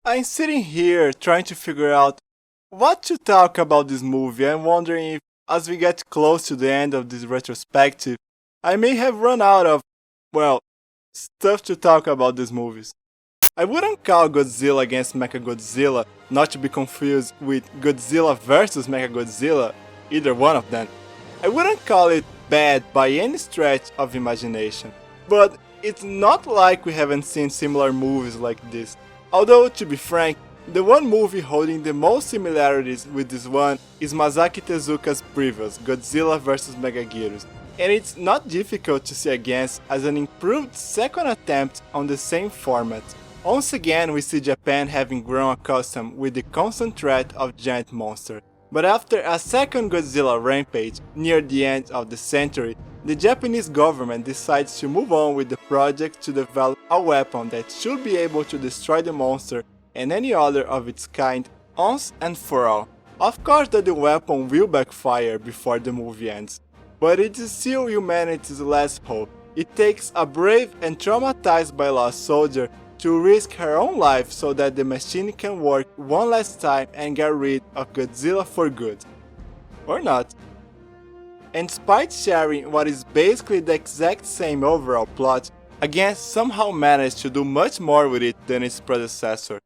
I'm sitting here trying to figure out what to talk about this movie. I'm wondering if, as we get close to the end of this retrospective, I may have run out of, well, stuff to talk about these movies. I wouldn't call Godzilla Against MechaGodzilla, not to be confused with Godzilla vs MechaGodzilla, either one of them. I wouldn't call it bad by any stretch of imagination, but it's not like we haven't seen similar movies like this. Although, to be frank, the one movie holding the most similarities with this one is Masaki Tezuka's previous Godzilla vs Megaguirus, and it's not difficult to see against as an improved second attempt on the same format. Once again we see Japan having grown accustomed with the constant threat of giant monsters, but after a second Godzilla rampage near the end of the century, the Japanese government decides to move on with the project to develop a weapon that should be able to destroy the monster and any other of its kind once and for all. Of course that the weapon will backfire before the movie ends, but it is still humanity's last hope. It takes a brave and traumatized by lost soldier to risk her own life so that the machine can work one last time and get rid of Godzilla for good. Or not. And despite sharing what is basically the exact same overall plot, Against somehow managed to do much more with it than its predecessor.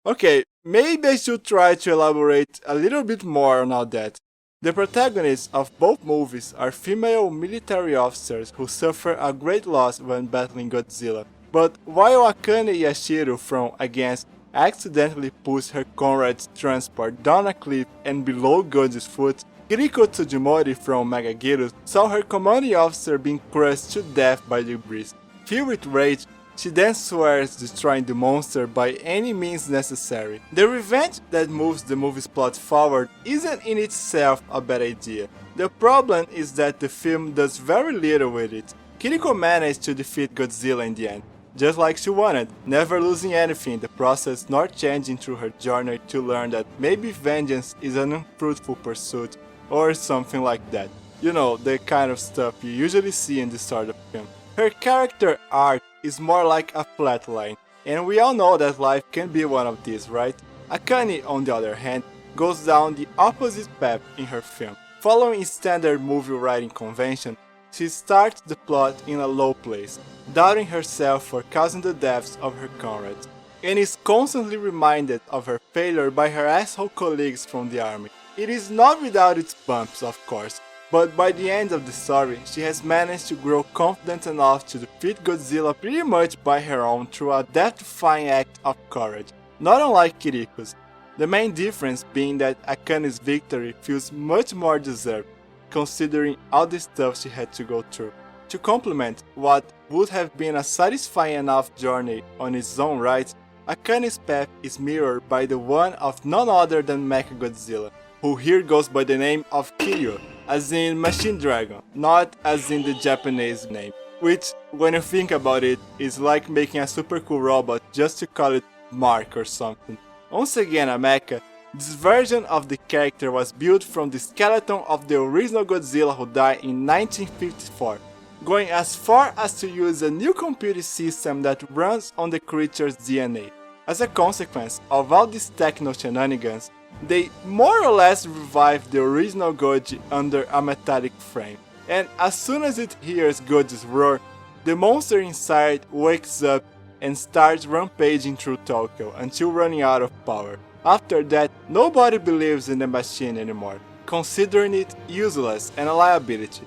Okay, maybe I should try to elaborate a little bit more on all that. The protagonists of both movies are female military officers who suffer a great loss when battling Godzilla. But while Akane Yashiru from Against accidentally pushed her comrade's transport down a cliff and below Godzi's foot, Kiriko Tsujimori from MegaGirus saw her commanding officer being crushed to death by debris. Filled with rage, she then swears destroying the monster by any means necessary. The revenge that moves the movie's plot forward isn't in itself a bad idea. The problem is that the film does very little with it. Kiriko managed to defeat Godzilla in the end, just like she wanted, never losing anything in the process nor changing through her journey to learn that maybe vengeance is an unfruitful pursuit or something like that. You know, the kind of stuff you usually see in this sort of film. Her character arc is more like a flat line, and we all know that life can be one of these, right? Akane, on the other hand, goes down the opposite path in her film. Following standard movie writing convention, she starts the plot in a low place, doubting herself for causing the deaths of her comrades, and is constantly reminded of her failure by her asshole colleagues from the army. It is not without its bumps, of course, but by the end of the story, she has managed to grow confident enough to defeat Godzilla pretty much by her own through a death-defying act of courage, not unlike Kiriko's. The main difference being that Akane's victory feels much more deserved, considering all the stuff she had to go through. To complement what would have been a satisfying enough journey on its own right, Akane's path is mirrored by the one of none other than MechaGodzilla, who here goes by the name of Kiryu, as in Machine Dragon, not as in the Japanese name, which, when you think about it, is like making a super cool robot just to call it Mark or something. Once again a mecha, this version of the character was built from the skeleton of the original Godzilla who died in 1954, going as far as to use a new computer system that runs on the creature's DNA. As a consequence of all these techno shenanigans, they more or less revive the original Goji under a metallic frame, and as soon as it hears Goji's roar, the monster inside wakes up and starts rampaging through Tokyo until running out of power. After that, nobody believes in the machine anymore, considering it useless and a liability.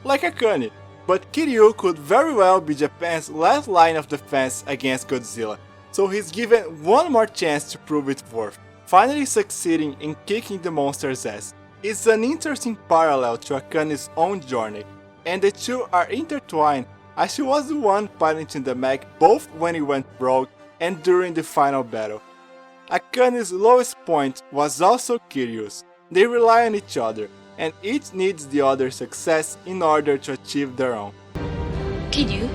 Like Akane, but Kiryu could very well be Japan's last line of defense against Godzilla, so he's given one more chance to prove its worth, finally succeeding in kicking the monster's ass. It's an interesting parallel to Akane's own journey, and the two are intertwined as she was the one piloting the mech both when he went rogue and during the final battle. Akane's lowest point was also Kiryu's. They rely on each other, and each needs the other's success in order to achieve their own. Kiryu?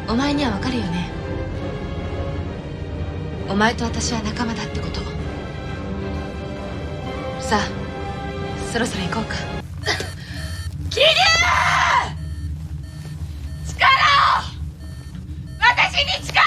お前にはわかるよね。お前と私は仲間だってこと。さあ、そろそろ行こうか。キリュウ！力を！私に力を！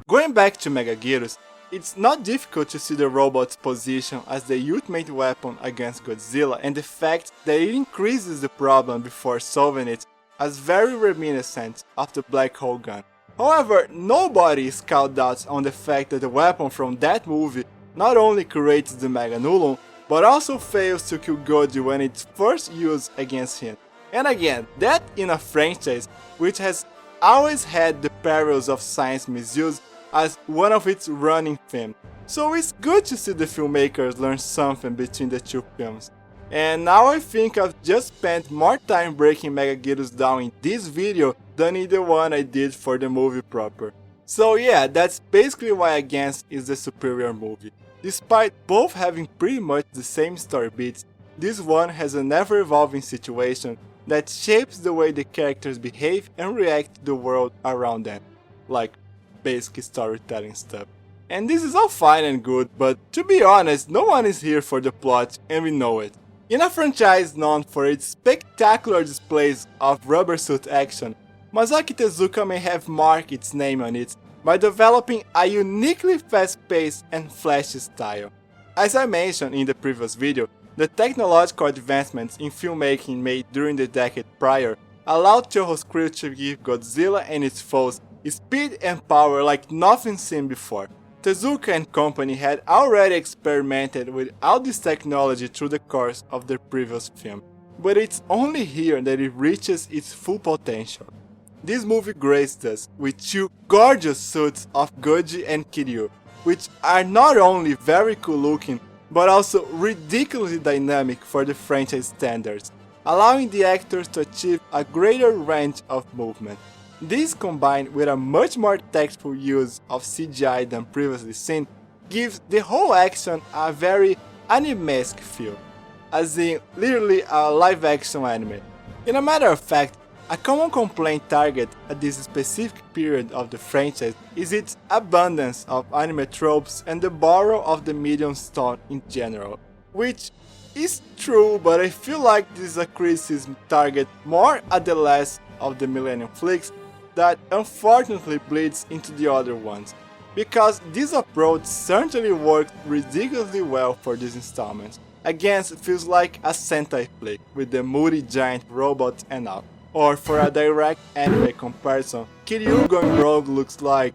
Going back to MechaGodzilla, it's not difficult to see the robot's position as the ultimate weapon against Godzilla, and the fact that it increases the problem before solving it as very reminiscent of the black hole gun. However, nobody is called out on the fact that the weapon from that movie not only creates the Mega Nullum, but also fails to kill Godzilla when it's first used against him. And again, that in a franchise which has always had the perils of science misuse as one of its running themes. So it's good to see the filmmakers learn something between the two films. And now I think I've just spent more time breaking MechaGodzilla down in this video than in the one I did for the movie proper. So yeah, that's basically why Against is the superior movie. Despite both having pretty much the same story beats, this one has an ever-evolving situation that shapes the way the characters behave and react to the world around them. Like basic storytelling stuff. And this is all fine and good, but to be honest, no one is here for the plot and we know it. In a franchise known for its spectacular displays of rubber suit action, Masaaki Tezuka may have marked its name on it by developing a uniquely fast-paced and flashy style. As I mentioned in the previous video, the technological advancements in filmmaking made during the decade prior allowed Toho's crew to give Godzilla and its foes speed and power like nothing seen before. Tezuka and company had already experimented with all this technology through the course of their previous film, but it's only here that it reaches its full potential. This movie graced us with two gorgeous suits of Goji and Kiryu, which are not only very cool looking, but also ridiculously dynamic for the franchise standards, allowing the actors to achieve a greater range of movement. This, combined with a much more tactful use of CGI than previously seen, gives the whole action a very anime-esque feel, as in literally a live-action anime. In a matter of fact, a common complaint target at this specific period of the franchise is its abundance of anime tropes and the borrow of the medium stone in general, which is true, but I feel like this is a criticism target more at the last of the Millennium flicks that unfortunately bleeds into the other ones, because this approach certainly worked ridiculously well for this installment. Against feels like a Sentai flick with the moody giant robot and all. Or for a direct anime comparison, Kiryu going rogue looks like...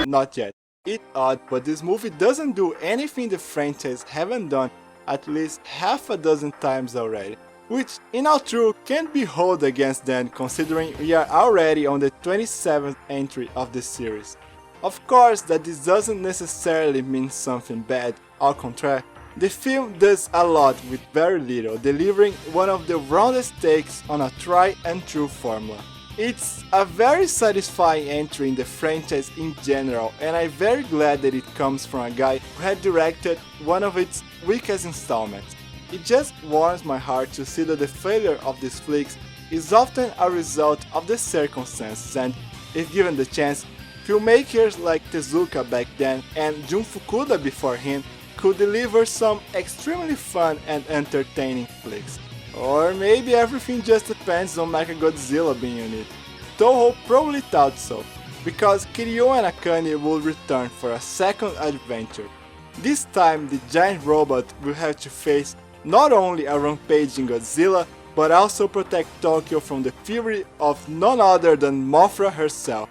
Not yet. It's odd, but this movie doesn't do anything the franchise haven't done at least half a dozen times already, which in all truth can't be held against them considering we are already on the 27th entry of the series. Of course that this doesn't necessarily mean something bad, au contraire. The film does a lot with very little, delivering one of the roundest takes on a try-and-true formula. It's a very satisfying entry in the franchise in general, and I'm very glad that it comes from a guy who had directed one of its weakest installments. It just warms my heart to see that the failure of these flicks is often a result of the circumstances, and, if given the chance, filmmakers like Tezuka back then and Jun Fukuda before him could deliver some extremely fun and entertaining flicks. Or maybe everything just depends on MechaGodzilla being in it. Toho probably thought so, because Kiryu and Akane will return for a second adventure. This time the giant robot will have to face not only a rampaging Godzilla, but also protect Tokyo from the fury of none other than Mothra herself.